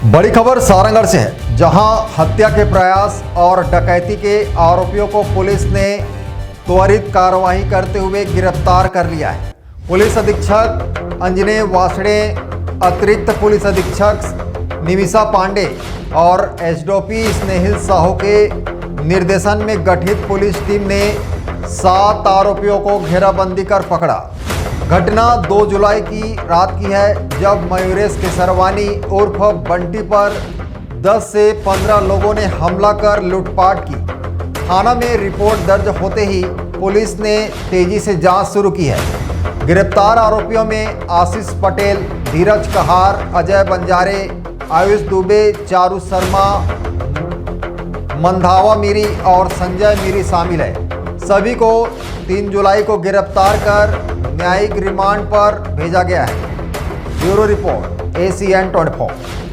बड़ी खबर सारंगढ़ से है, जहां हत्या के प्रयास और डकैती के आरोपियों को पुलिस ने त्वरित कार्रवाई करते हुए गिरफ्तार कर लिया है। पुलिस अधीक्षक अंजने वासड़े, अतिरिक्त पुलिस अधीक्षक निमिषा पांडे और एसडीओपी स्नेहिल साहू के निर्देशन में गठित पुलिस टीम ने 7 आरोपियों को घेराबंदी कर पकड़ा। घटना 2 जुलाई की रात की है, जब मयूरेश केसरवानी उर्फ बंटी पर 10 से 15 लोगों ने हमला कर लूटपाट की। थाना में रिपोर्ट दर्ज होते ही पुलिस ने तेजी से जांच शुरू की है। गिरफ्तार आरोपियों में आशीष पटेल, धीरज कहार, अजय बंजारे, आयुष दुबे, चारू शर्मा, मंधावा मीरी और संजय मीरी शामिल है। सभी को 3 जुलाई को गिरफ्तार कर न्यायिक रिमांड पर भेजा गया है। Bureau report ACN 24।